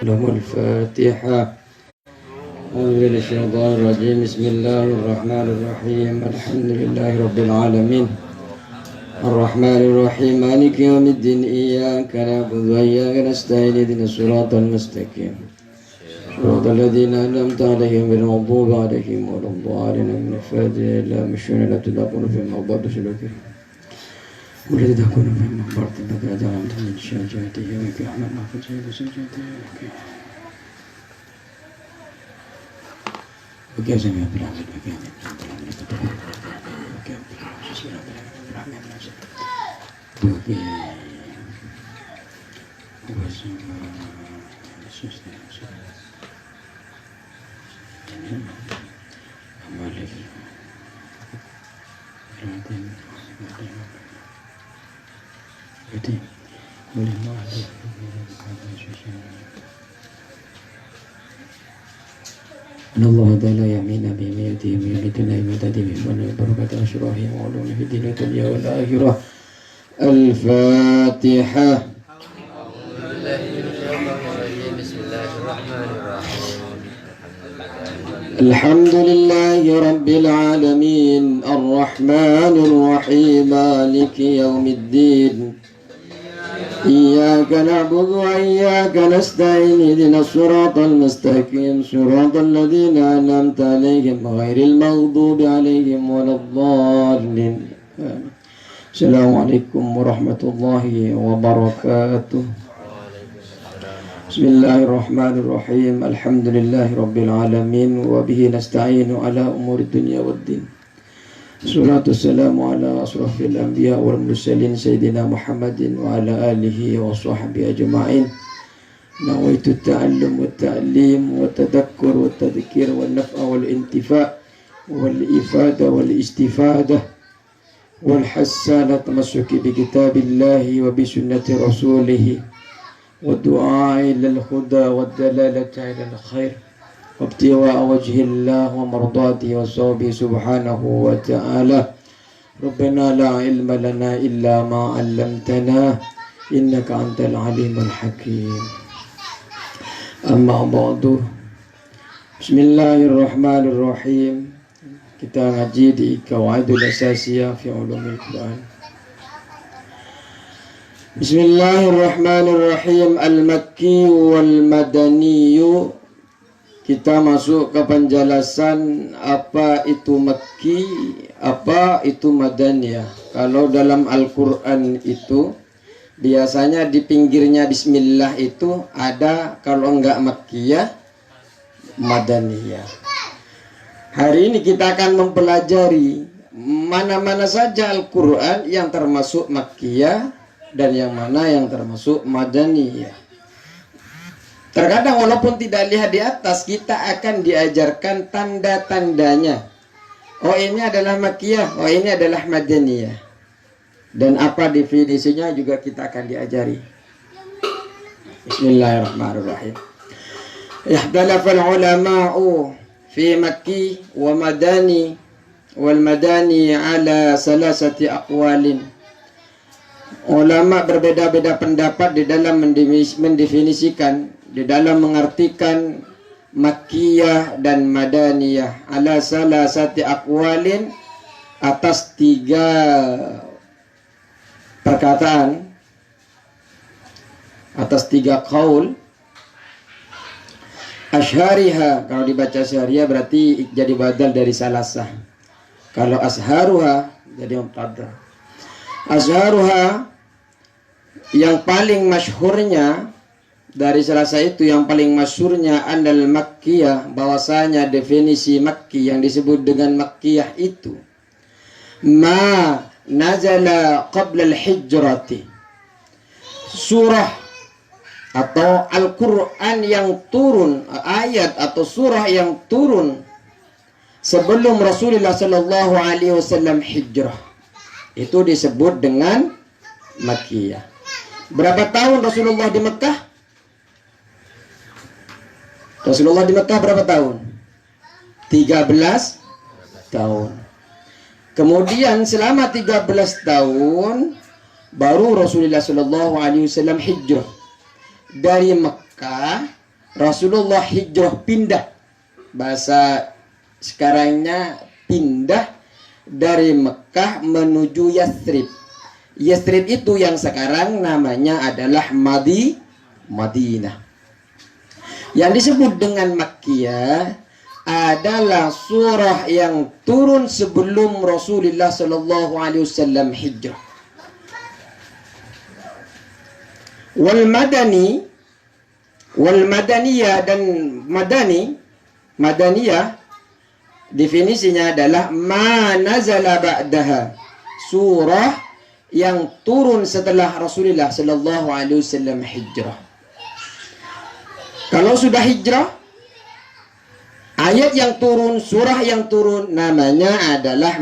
لهم الفاتحة. أعوذ بالله من الشيطان الرجيم. بسم الله الرحمن الرحيم. الحمد لله رب العالمين الرحمن الرحيم مالك يوم الدين إياك نعبد وإياك نستعين اهدنا الصراط المستقيم صراط الذين أنعمت عليهم غير المغضوب عليهم ولا الضالين. من الفاتحة إلا مشون لا تدعون في المغضوب سلوكهم ولا تدعون في المغضوب إنك أدعمت من شجاعته وك أحمد محفوظ سجاته وك سميع بالعمل وك إن الله تعالى يمين بيميته ويميتنا بمدده من بركة أشرافهم وعلوم في الدين والدنيا والآخرة. الفاتحة. بسم الله الرحمن الرحيم. الحمد لله رب العالمين الرحمن الرحيم مالك يوم الدين إياك نعبد وإياك نستعين اهدنا الصراط المستقيم صراط الذين أنعمت عليهم غير المغضوب عليهم ولا الضالين. السلام عليكم ورحمة الله وبركاته. بسم الله الرحمن الرحيم. الحمد لله رب العالمين وبه نستعين على أمور الدنيا والدين. الصلاة والسلام على أشرف الأنبياء والمرسلين سيدنا محمد وعلى آله وصحبه أجمعين. نويت التعلم والتعليم والتذكر والتذكير والنفع والانتفاع والإفادة والاستفادة والحث على التمسك بكتاب الله وبسنة رسوله والدعاء إلى الهدى والدلالة إلى الخير وابتغاء وجه الله ومرضاته وصوبه سبحانه وتعالى. ربنا لا علم لنا إلا ما علمتنا إنك أنت العليم الحكيم. أما بعد. بسم الله الرحمن الرحيم. Kita ngaji di Qawaidul Asasiyah fi Ulumil Quran. Bismillahirrahmanirrahim. Al-Makki wal Madani. Kita masuk ke penjelasan apa itu Makki, apa itu Madaniyah. Kalau dalam Al-Quran itu biasanya di pinggirnya Bismillah itu ada, kalau enggak Makkiyah, Madaniyah. Hari ini kita akan mempelajari mana-mana saja Al-Quran yang termasuk Makkiyah dan yang mana yang termasuk Madaniyah. Terkadang walaupun tidak lihat di atas, kita akan diajarkan tanda-tandanya. Oh, ini adalah Makkiyah, oh ini adalah Madaniyah. Dan apa definisinya juga kita akan diajari. Bismillahirrahmanirrahim. Ikhtalafal ulama'u fi Makki wa Madani wal Madani ala salasati aqwalin. Ulama berbeda-beda pendapat di dalam mendefinisikan, di dalam mengartikan Makkiyah dan Madaniyah ala salasati aqwalin, atas 3 perkataan, atas 3 qaul. Ashhariha, kalau dibaca syariah berarti jadi badal dari salasah. Kalau asharuha jadi mubtada. Asharuha, yang paling masyhurnya dari salasah itu, yang paling masyhurnya andal Makkiyah, bahwasanya definisi Makki yang disebut dengan Makkiyah itu ma nazala qabla al-hijrati, surah atau Al-Quran yang turun, ayat atau surah yang turun sebelum Rasulullah Sallallahu Alaihi Wasallam hijrah, itu disebut dengan Makkiyah. Berapa tahun Rasulullah di Mekah? Rasulullah di Mekah berapa tahun? 13 tahun. Kemudian selama 13 tahun baru Rasulullah SAW hijrah dari Mekah Rasulullah hijrah pindah. Bahasa sekarangnya pindah dari Mekah menuju Yathrib. Yathrib itu yang sekarang namanya adalah Madinah. Yang disebut dengan Makkiyah adalah surah yang turun sebelum Rasulullah Sallallahu Alaihi Wasallam hijrah. Wal Madaniyah dan Madaniyah definisinya adalah ma nazala ba'daha, surah yang turun setelah Rasulullah Sallallahu Alaihi Wasallam hijrah. Kalau sudah hijrah, ayat yang turun, surah yang turun namanya adalah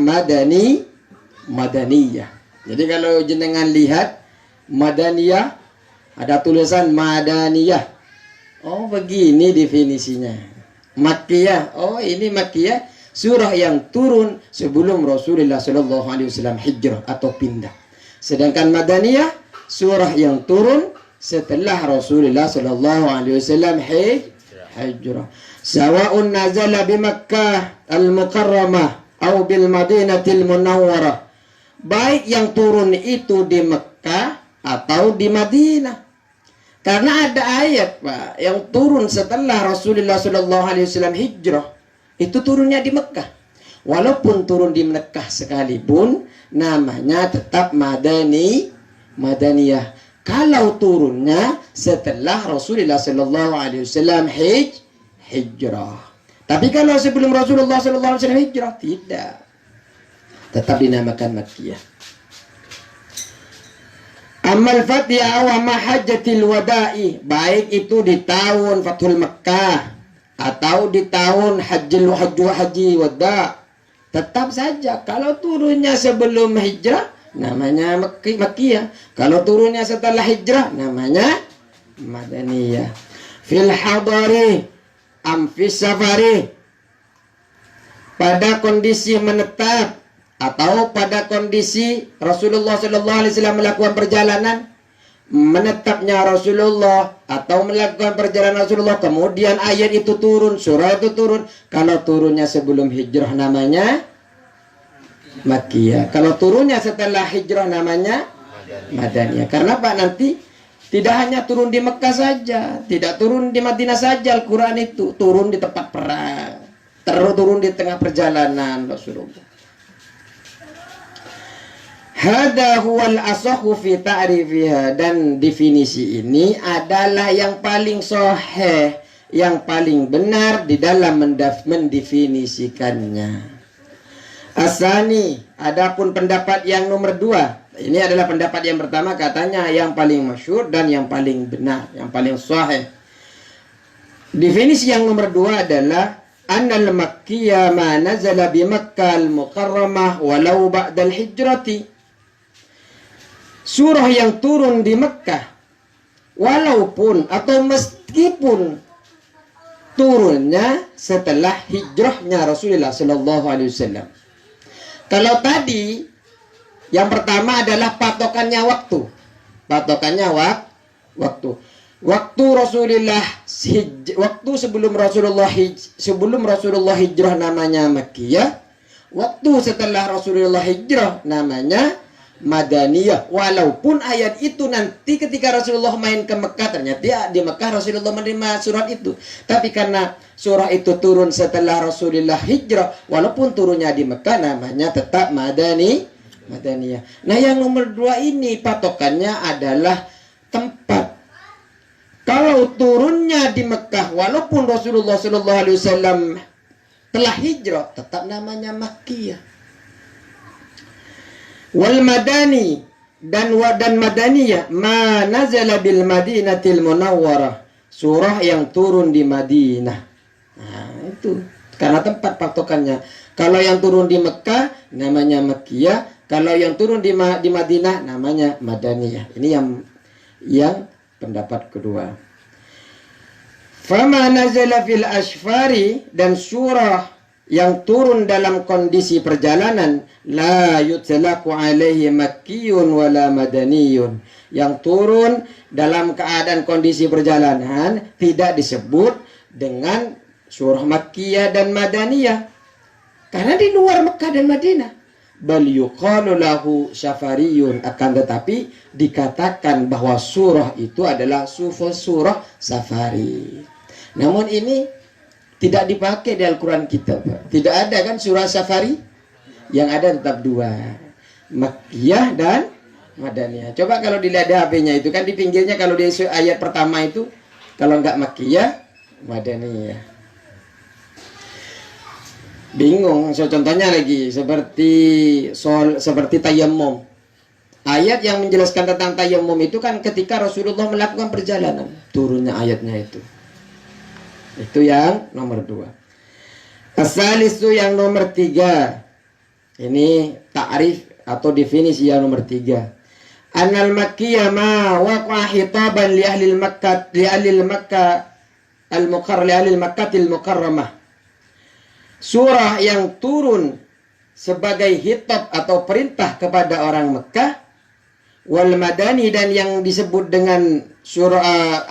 Madaniyah. Jadi kalau jenengan lihat Madaniyah, ada tulisan Madaniyah. Oh, begini definisinya. Makkiyah. Oh, ini Makkiyah, surah yang turun sebelum Rasulullah Sallallahu Alaihi Wasallam hijrah atau pindah. Sedangkan Madaniyah, surah yang turun setelah Rasulullah Sallallahu Alaihi Wasallam hijrah. Sawa'un nazala bi Makkah al-Mukarramah atau bil Madinatil Munawwarah. Baik yang turun itu di Mekah atau di Madinah. Karena ada ayat, Pak, yang turun setelah Rasulullah Sallallahu Alaihi Wasallam hijrah, itu turunnya di Mekah. Walaupun turun di Mekah sekalipun, namanya tetap Madaniyah. Kalau turunnya setelah Rasulullah Sallallahu Alaihi Wasallam hijrah. Tapi kalau sebelum Rasulullah Sallallahu Alaihi Wasallam hijrah, tidak. Tetap dinamakan Makkiyah. Amal Fatihah wa mahajjatil wada'i, baik itu di tahun Fathul Makkah atau di tahun haji wada, tetap saja kalau turunnya sebelum hijrah namanya Makkiyah, kalau turunnya setelah hijrah namanya Madaniyah. Fil hadari am fis safari, pada kondisi menetap atau pada kondisi Rasulullah Sallallahu Alaihi Wasallam melakukan perjalanan, menetapnya Rasulullah atau melakukan perjalanan Rasulullah, kemudian ayat itu turun, surah itu turun. Kalau turunnya sebelum hijrah namanya Makkiyah, kalau turunnya setelah hijrah namanya Madaniyah. Karena Pak, nanti tidak hanya turun di Mekah saja, tidak turun di Madinah saja, Al-Quran itu turun di tempat perang, turun di tengah perjalanan Rasulullah. Hada huwal asahhu fi ta'rifiha, dan definisi ini adalah yang paling sahih, yang paling benar di dalam mendefinisikannya. Asani, adapun pendapat yang nomor 2, ini adalah pendapat yang pertama, katanya yang paling masyhur dan yang paling benar, yang paling sahih. Definisi yang nomor 2 adalah annal makkiyah ma nazala bi Makkah al-Mukarramah walau ba'dal hijrati. Surah yang turun di Mekah, walaupun atau meskipun turunnya setelah hijrahnya Rasulullah Sallallahu Alaihi Wasallam. Kalau tadi yang pertama adalah patokannya waktu, waktu Rasulullah waktu sebelum Rasulullah hijrah namanya Makkiyah, waktu setelah Rasulullah hijrah namanya Madaniyah. Walaupun ayat itu nanti ketika Rasulullah main ke Mekah, ternyata di Mekah Rasulullah menerima surat itu, tapi karena surah itu turun setelah Rasulullah hijrah, walaupun turunnya di Mekah namanya tetap Madaniyah. Nah, yang nomor 2 ini patokannya adalah tempat. Kalau turunnya di Mekah walaupun Rasulullah Sallallahu Alaihi Wasallam telah hijrah, tetap namanya Makkiyah. Wal madani, dan Madaniyah ma nazala bil Madinatil Munawwarah, surah yang turun di Madinah. Nah, itu karena tempat patokannya. Kalau yang turun di Mekah namanya Makkiyah, kalau yang turun di Madinah namanya Madaniyah. Ini yang pendapat kedua. Fama nazala fil ashfari, dan surah yang turun dalam kondisi perjalanan, la yutlaqu alaihi makkiyun wala madaniyun. Yang turun dalam keadaan kondisi perjalanan tidak disebut dengan surah Makkiyah dan Madaniyah. Karena di luar Mekah dan Madinah. Bal yuqalu lahu safariyun, akan tetapi dikatakan bahwa surah itu adalah surah safari. Namun ini tidak dipakai di Al-Quran kita, Pak. Tidak ada kan surah safari? Yang ada tetap dua, Makkiyah dan Madaniyah. Coba kalau dilihat di HP-nya itu kan di pinggirnya kalau di ayat pertama itu kalau enggak Makkiyah, Madaniyah. Bingung. So, contohnya lagi seperti tayammum. Ayat yang menjelaskan tentang tayammum itu kan ketika Rasulullah melakukan perjalanan, turunnya ayatnya itu. Itu yang nomor 2. As-salisu yang nomor 3. Ini ta'rif atau definisi yang nomor 3. Annal makkiyah ma waqa'a hitaban li ahli Makkah al-mukarramah. Surah yang turun sebagai hitab atau perintah kepada orang Mekah, wal madani, dan yang disebut dengan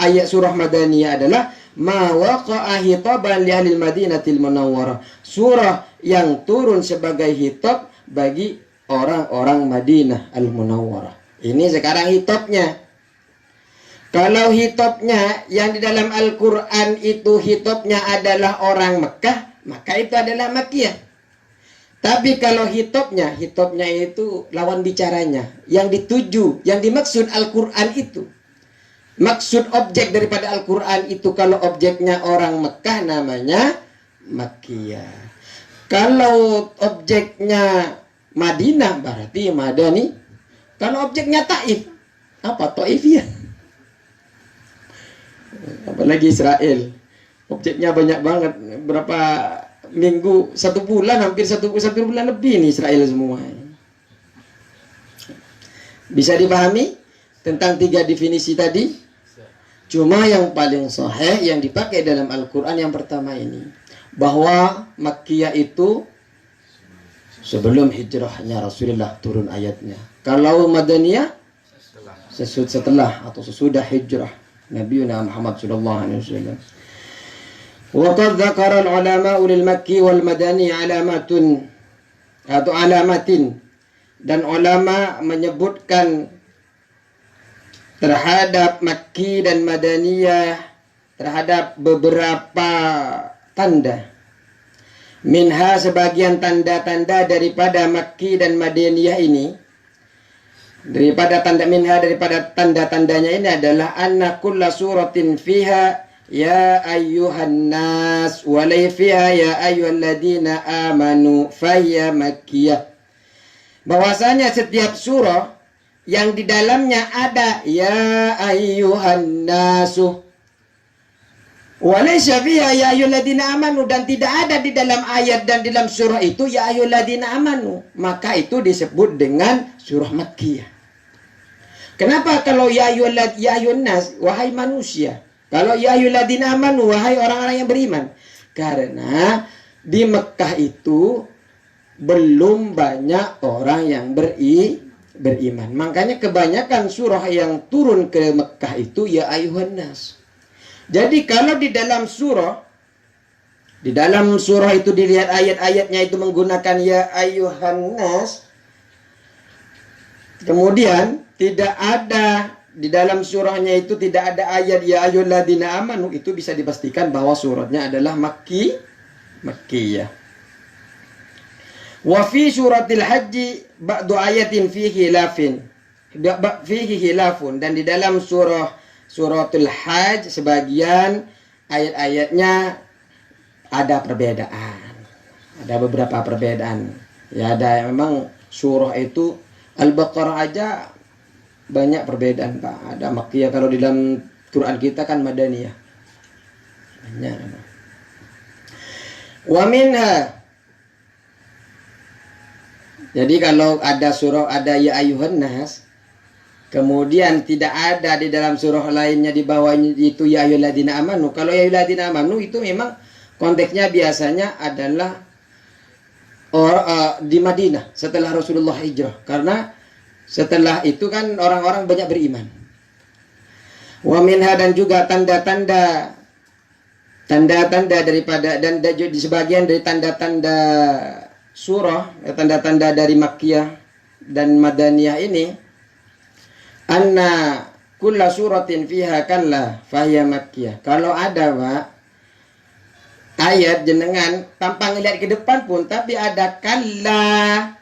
ayat surah Madaniyah adalah ma waqa'a hitaban li ahli Madinatil Munawwarah. Surah yang turun sebagai hitab bagi orang-orang Madinah Al-Munawwarah. Ini sekarang hitabnya. Kalau hitabnya yang di dalam Al-Quran itu hitabnya adalah orang Mekah, maka itu adalah Makkiyah. Tapi kalau hitabnya itu lawan bicaranya. Yang dituju, yang dimaksud Al-Quran itu. Maksud objek daripada Al-Quran itu kalau objeknya orang Mekah namanya Makkiyah. Kalau objeknya Madinah berarti Madani. Kalau objeknya Taif, apa Taifiyah? Apalagi Israel. Objeknya banyak banget, berapa minggu, 1 bulan, hampir satu bulan lebih nih Israel semua. Bisa dipahami tentang 3 definisi tadi? Cuma yang paling sahih yang dipakai dalam Al-Quran yang pertama ini, bahwa Makkiyah itu sebelum hijrahnya Rasulullah turun ayatnya. Kalau Madaniyah setelah atau sesudah hijrah Nabi Muhammad SAW. Waqad dzakara al-ulama lil Makki wal Madani alamatun atau alamatin, dan ulama menyebutkan terhadap Makki dan Madaniyah terhadap beberapa tanda. Minha, sebagian tanda-tanda daripada Makki dan Madaniyah ini, daripada tanda-tandanya ini adalah anna kulla suratin fiha ya ayyuhan nas wa la fiha ya ayyuhalladzina amanu fayya makkiyah. Bahwasanya setiap surah yang di dalamnya ada ya ayyuhan nasu wa laysa fiha ya ayyuhalladzina amanu, dan tidak ada di dalam ayat dan di dalam surah itu ya ayyuhalladzina amanu, maka itu disebut dengan surah Makkiyah. Kenapa kalau ya ayyuhan nas, wahai manusia? Kalau ya ayyuhalladzina amanu, wahai orang-orang yang beriman. Karena di Mekah itu belum banyak orang yang beriman. Makanya kebanyakan surah yang turun ke Mekah itu ya ayyuhan nas. Jadi kalau di dalam surah itu dilihat ayat-ayatnya itu menggunakan ya ayyuhan nas, kemudian tidak ada di dalam surahnya itu tidak ada ayat ya ayyuhalladzina amanu, itu bisa dipastikan bahwa suratnya adalah Makkiyah. Wa fi suratil haji ba'du ayatin fihi hilafun, dan di dalam suratul hajj sebagian ayat-ayatnya ada perbedaan. Ada beberapa perbedaan. Ya, ada memang surah itu Al-Baqarah aja banyak perbedaan, Pak. Ada Makkiyah, kalau di dalam Quran kita kan Madaniyah. Banyak. Wa minha, jadi kalau ada surah ada ya ayyuhan nas, kemudian tidak ada di dalam surah lainnya di bawahnya itu ya ayyuhalladzina amanu. Kalau ya ayyuhalladzina amanu itu memang konteksnya biasanya adalah di Madinah setelah Rasulullah hijrah, karena setelah itu kan orang-orang banyak beriman. Wa minha, dan juga tanda-tanda daripada, dan di sebagian dari tanda-tanda surah, tanda-tanda dari Makkiyah dan Madaniyah ini, anna kulla suratin fiha kalla fahiya Makkiyah. Kalau ada Pak ayat jenengan tanpa ngelihat ke depan pun tapi ada kalla,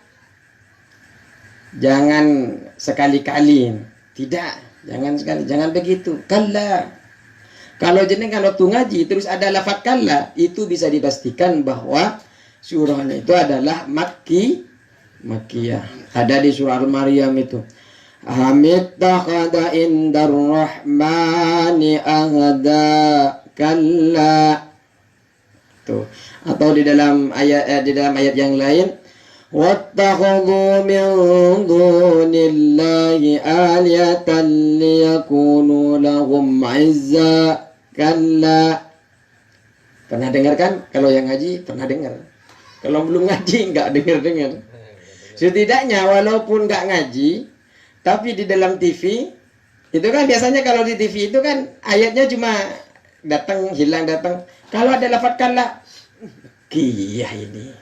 jangan sekali-kali, tidak, jangan sekali, jangan begitu, kalla. Kalau jenengan waktu ngaji terus ada lafaz kalla, itu bisa dipastikan bahwa surahnya itu adalah Makkiyah. Ada di surah Al-Maryam itu. Hamid takhada indar rahmani ahda kalla. Tuh. Atau di dalam ayat yang lain, wattakhadhu min dunillahi aliyatan liyakunu lahum 'izza kalla. Pernah dengar kan? Kalau yang ngaji pernah dengar. Kalau belum ngaji nggak dengar. Setidaknya walaupun nggak ngaji, tapi di dalam TV itu kan biasanya kalau di TV itu kan ayatnya cuma datang hilang datang. Kalau ada lafaz kalla, kiyah ini,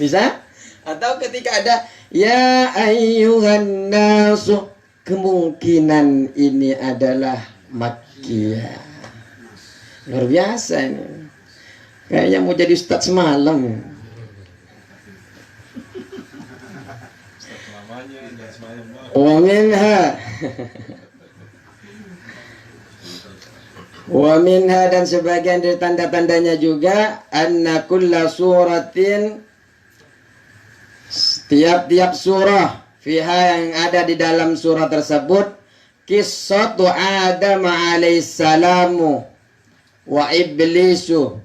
bisa? Atau ketika ada ya ayyuhan nasu, kemungkinan ini adalah Makkiyah. Luar biasa ini. Kayaknya mau jadi ustadz semalam. Wa minha, dan sebagian dari tanda-tandanya juga, anna kulla suratin, tiap-tiap surah fiha yang ada di dalam surah tersebut, qissatu Adam alaihissalamu wa iblisu.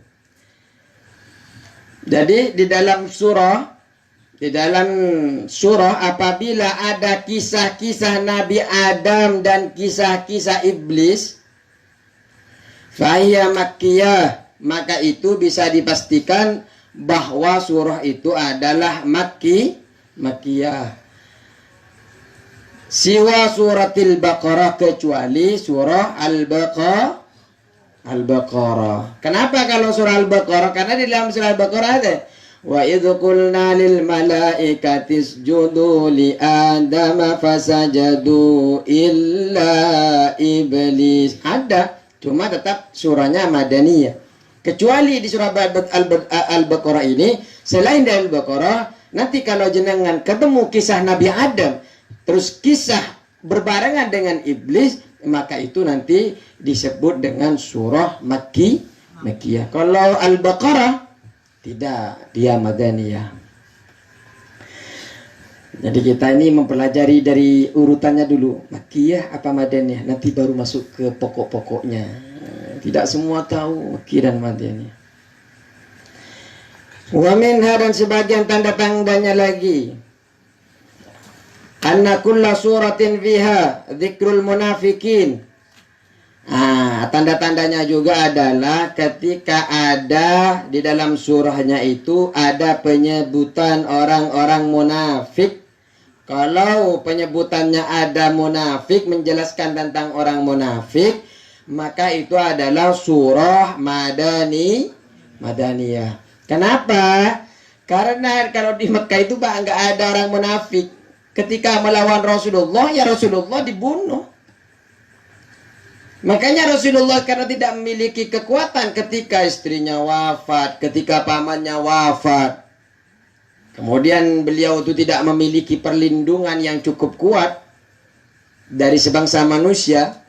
Jadi di dalam surah apabila ada kisah-kisah Nabi Adam dan kisah-kisah iblis, fahiya Makkiyah, maka itu bisa dipastikan bahwa surah itu adalah Makkiyah. Siwa suratil Baqarah, kecuali surah Al-Baqarah. Kenapa kalau surah Al-Baqarah? Karena di dalam surah Al-Baqarah ada wa idh qulna lil malaikati isjudu li adama fasajadu illa iblis. Ada, cuma tetap surahnya Madaniyah. Kecuali di surah Al-Baqarah ini, selain dari Al-Baqarah, nanti kalau jenengan ketemu kisah Nabi Adam, terus kisah berbarengan dengan iblis, maka itu nanti disebut dengan surah Makkiyah. Kalau Al-Baqarah tidak, dia Madaniyah. Jadi kita ini mempelajari dari urutannya dulu, Makkiyah apa Madaniyah, nanti baru masuk ke pokok-pokoknya. Tidak semua tahu Makkiyah dan Madaniyah. Wa minha, dan sebagian tanda-tandanya lagi, anna kulla suratin fiha dzikrul munafikin. Tanda-tandanya juga adalah ketika ada di dalam surahnya itu ada penyebutan orang-orang munafik. Kalau penyebutannya ada munafik, menjelaskan tentang orang munafik, maka itu adalah surah Madaniyah. Kenapa? Karena kalau di Mekah itu Pak nggak ada orang munafik. Ketika melawan Rasulullah, ya Rasulullah dibunuh. Makanya Rasulullah karena tidak memiliki kekuatan ketika istrinya wafat, ketika pamannya wafat, kemudian beliau itu tidak memiliki perlindungan yang cukup kuat dari sebangsa manusia,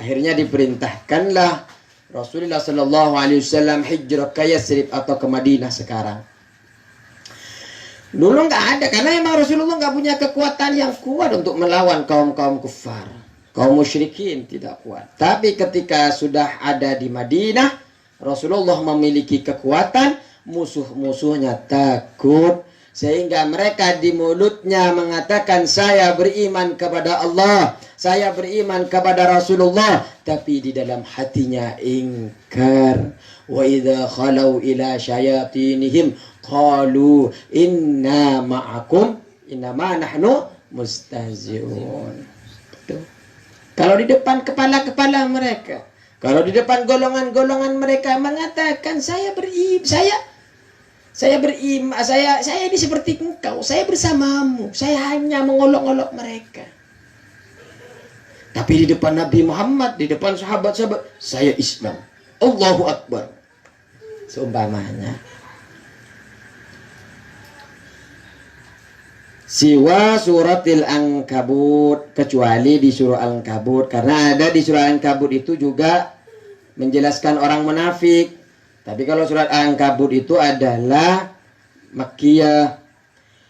akhirnya diperintahkanlah Rasulullah Shallallahu Alaihi Wasallam hijrah ke Yathrib atau ke Madinah sekarang. Dulu nggak ada, karena memang Rasulullah nggak punya kekuatan yang kuat untuk melawan kaum-kaum kufar, kaum musyrikin, tidak kuat. Tapi ketika sudah ada di Madinah, Rasulullah memiliki kekuatan, musuh-musuhnya takut, sehingga mereka di mulutnya mengatakan saya beriman kepada Allah, saya beriman kepada Rasulullah, tapi di dalam hatinya ingkar. Wa idza khalau ila syayatinihim Qalu inna ma'akum innama nahnu mustahzi'un. Tuh. Kalau di depan kepala-kepala mereka, kalau di depan golongan-golongan mereka mengatakan saya ini seperti engkau, saya bersamamu, saya hanya mengolok-olok mereka. Tapi di depan Nabi Muhammad, di depan sahabat-sahabat, saya Islam. Allahu Akbar. Seumpamanya. Siwa suratil Ankabut, kecuali di surah Al-Ankabut, karena ada di surah Al-Ankabut itu juga menjelaskan orang munafik. Tapi kalau surat Al-Ankabut itu adalah Makkiyah.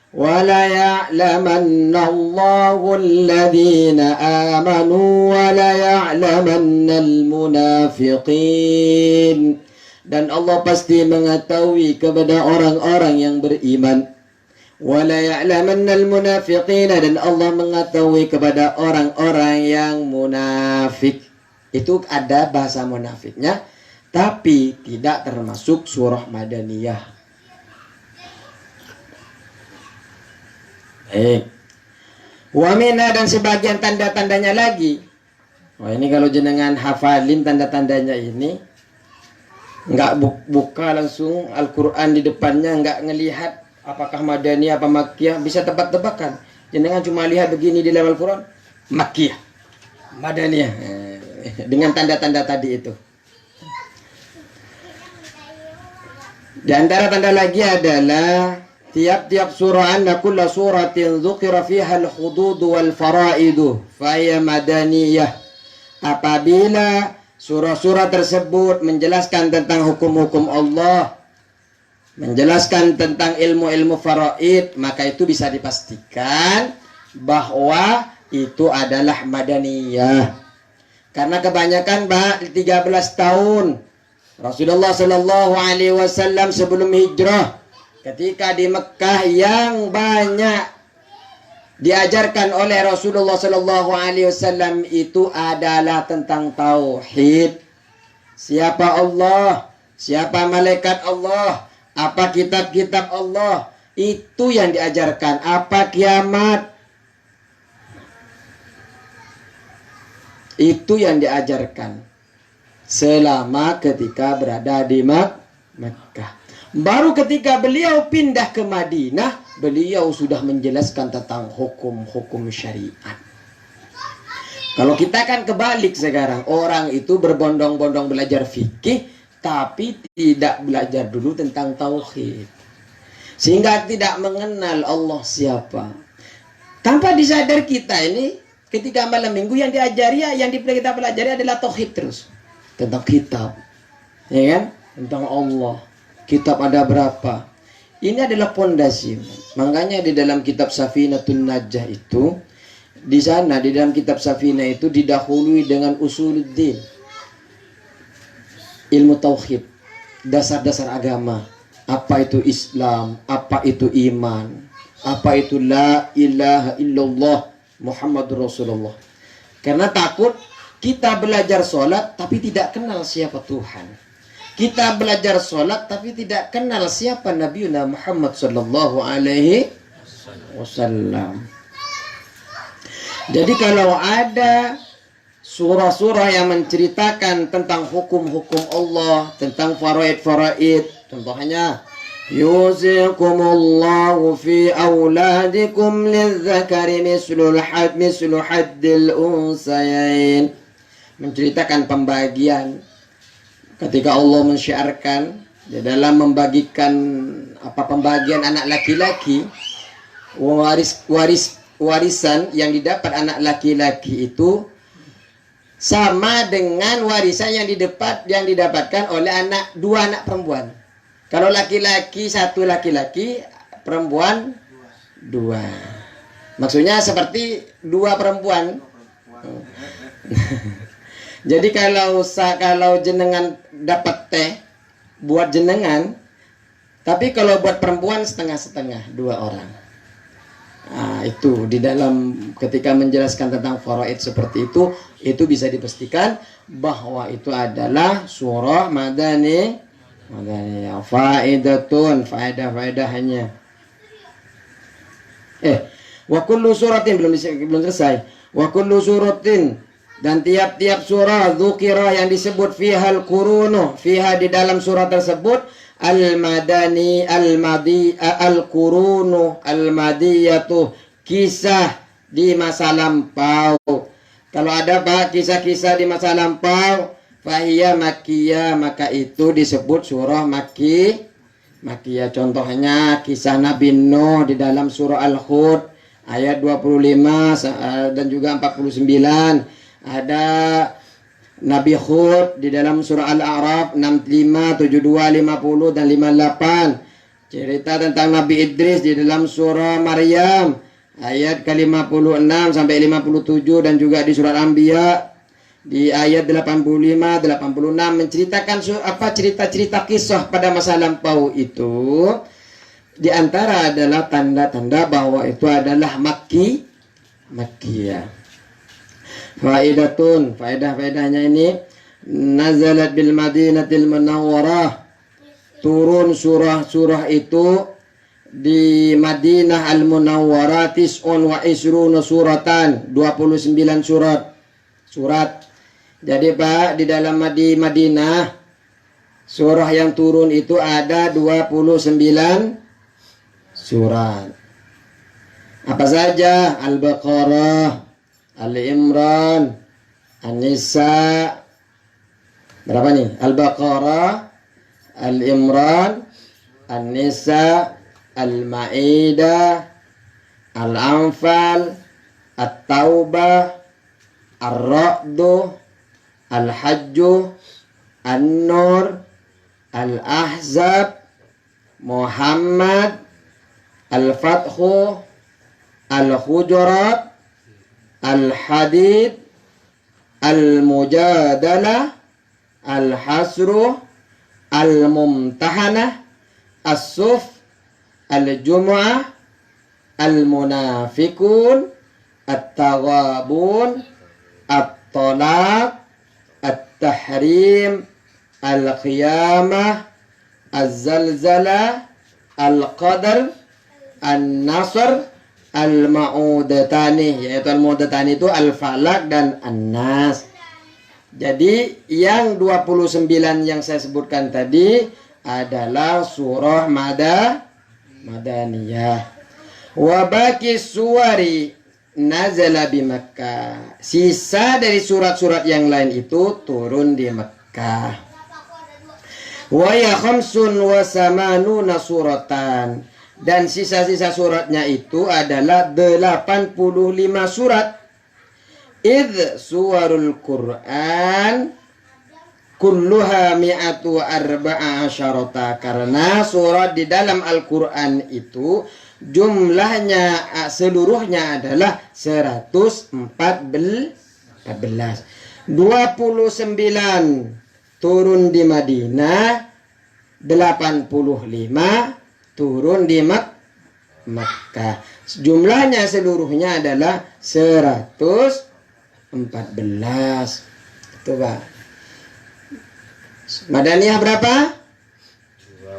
Wala ya'lamanna Allahu alladhina amanu wala ya'lamanna al-munafiqin. Dan Allah pasti mengetahui kepada orang-orang yang beriman. Wala ya'lamanna al-munafiqin, dan Allah mengetahui kepada orang-orang yang munafik. Itu ada bahasa munafiknya, tapi tidak termasuk surah Madaniyah. Wamina, dan sebagian tanda-tandanya lagi. Wah, ini kalau jenengan hafalin tanda-tandanya ini, nggak buka langsung Al-Quran di depannya, nggak ngelihat apakah Madaniyah apa Makkiyah, bisa tebak-tebakan. Jenengan cuma lihat begini di level Quran, Makkiyah, Madaniyah, dengan tanda-tanda tadi itu. Di antara tanda lagi adalah tiap-tiap surah, anna kulla suratin dzukira fiha al-hudud wal faraidu fa hiya madaniyah. Apabila surah-surah tersebut menjelaskan tentang hukum-hukum Allah, menjelaskan tentang ilmu-ilmu faraid, maka itu bisa dipastikan bahwa itu adalah madaniyah. Karena kebanyakan 13 tahun Rasulullah Shallallahu Alaihi Wasallam sebelum hijrah, ketika di Mekah, yang banyak diajarkan oleh Rasulullah Shallallahu Alaihi Wasallam itu adalah tentang tauhid. Siapa Allah, siapa malaikat Allah, apa kitab-kitab Allah, itu yang diajarkan. Apa kiamat, itu yang diajarkan selama ketika berada di Mekah. Baru ketika beliau pindah ke Madinah, beliau sudah menjelaskan tentang hukum-hukum syariat. Kalau kita kan kebalik sekarang, orang itu berbondong-bondong belajar fikih, tapi tidak belajar dulu tentang tauhid, sehingga tidak mengenal Allah siapa. Tanpa disadar kita ini, ketika malam minggu yang diajari, yang kita pelajari adalah tauhid terus. Tentang kitab, ya kan? Tentang Allah. Kitab ada berapa? Ini adalah pondasi. Makanya di dalam kitab Safinatun Najah itu, di sana di dalam kitab Safinah itu didahului dengan usuluddin, ilmu tauhid, dasar-dasar agama. Apa itu Islam? Apa itu iman? Apa itu la ilaha illallah Muhammadur Rasulullah? Karena takut kita belajar sholat tapi tidak kenal siapa Tuhan. Kita belajar sholat tapi tidak kenal siapa Nabi Muhammad Sallallahu Alaihi Wasallam. Jadi kalau ada surah-surah yang menceritakan tentang hukum-hukum Allah, tentang faraid-faraid, contohnya yuzikumullahu fi auladikum lizzakari mislu haddil unsayain, menceritakan pembagian ketika Allah mensyiarkan di dalam membagikan pembagian anak laki-laki, warisan yang didapat anak laki-laki itu sama dengan warisan yang didapatkan oleh dua anak perempuan. Kalau laki-laki satu laki-laki, perempuan dua. Maksudnya seperti dua perempuan. Jadi kalau jenengan dapat teh buat jenengan, tapi kalau buat perempuan setengah-setengah, dua orang. Nah, itu di dalam ketika menjelaskan tentang faraid seperti itu bisa dipastikan bahwa itu adalah surah Madaniyah. Faidatun, faedah-faedahnya. Wa kullu suratin belum selesai. Wa kullu suratin, dan tiap-tiap surah dzukira yang disebut fihal qurunu, fiha di dalam surah tersebut al-madani al-madi al-qurunu al-madiyatu, kisah di masa lampau. Kalau ada Pak kisah-kisah di masa lampau, fahiya makkiyah, maka itu disebut surah makkiyah. Contohnya kisah Nabi Nuh di dalam surah Al-Hud ayat 25 dan juga 49. Ada Nabi Hud di dalam surah Al-A'raf 65, 72, 50 dan 58. Cerita tentang Nabi Idris di dalam surah Maryam ayat ke-56 sampai 57, dan juga di surat Anbiya di ayat 85, 86 menceritakan cerita-cerita kisah pada masa lampau itu. Di antara adalah tanda-tanda bahwa itu adalah makkiyah. Faidatun, faedah-faedahnya ini, nazalat bil Madinatil Munawwarah, turun surah-surah itu di Madinah Al-Munawwarah, tis'un wa isruna suratan, 29 surat. Jadi Pak, di dalam Madinah surah yang turun itu ada 29 surat. Apa saja? Al-Baqarah, Al-Imran, An-Nisa. Berapa nih? Al-Baqarah, Al-Imran, An-Nisa, Al-Ma'idah, Al-Anfal, At-Taubah, Ar-Ra'du, Al-Hajju, An-Nur, Al-Ahzab, Muhammad, Al-Fathu, Al-Hujurat, Al-Hadid, Al-Mujadalah, Al-Hasru, Al-Mumtahanah, As-Suf, Al-Jumu'ah, Al-Munafikun, At-Taghabun, At-Talaq, At-Tahrim, Al-Qiyamah, Az-Zalzalah, Al-Qadar, An-Nasr, Al-Ma'udatani, yaitu Al-Ma'udatani itu Al-Falaq dan An-Nas. Jadi yang 29 yang saya sebutkan tadi adalah surah Madaniyah. Wa baqi suwari nazala bi Makkah. Sisa dari surat-surat yang lain itu turun di Makkah. Wa ya khamsun wa samanuna suratan. Dan sisa-sisa suratnya itu adalah 85 surat. Idh suwarul Qur'an kulluha mi'atu arba'a asyarata. Karena surat di dalam Al-Quran itu jumlahnya seluruhnya adalah 114. 29 turun di Madinah, 85 turun di Makkah. Jumlahnya seluruhnya adalah 114. Itu Pak. Madaniyah berapa?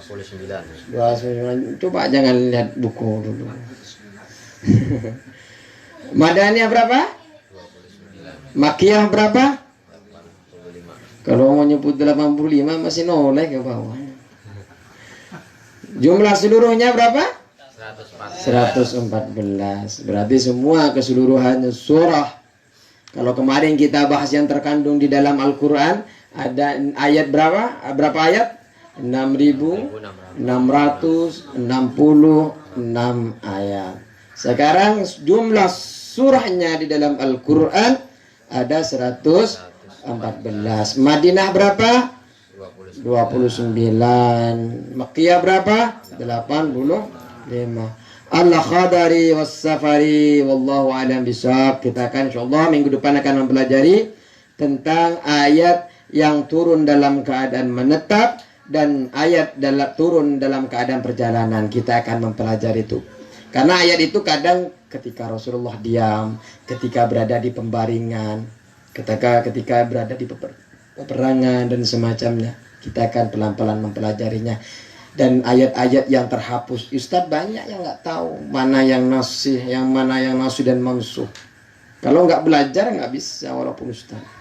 29. Coba jangan lihat buku dulu. Madaniyah berapa? 29. Makkiyah berapa? 85. Kalau mau nyebut 85 masih noleh ke bawah. Jumlah seluruhnya berapa? 114. Berarti semua keseluruhannya surah. Kalau kemarin kita bahas yang terkandung di dalam Al-Quran, ada ayat berapa? Berapa ayat? 6.666 ayat. Sekarang jumlah surahnya di dalam Al-Quran ada 114. Madinah berapa? 29. Makkiyah berapa? 85. Al-Khadari was-Safari wallahu a'lam bishawab. Kita akan insyaallah minggu depan akan mempelajari tentang ayat yang turun dalam keadaan menetap dan ayat turun dalam keadaan perjalanan. Kita akan mempelajari itu. Karena ayat itu kadang ketika Rasulullah diam, ketika berada di pembaringan, ketika berada di peperangan dan semacamnya. Kita akan pelan-pelan mempelajarinya. Dan ayat-ayat yang terhapus, Ustadz banyak yang nggak tahu mana yang nasih, yang mana yang nasih dan mansuh. Kalau nggak belajar nggak bisa walaupun Ustadz.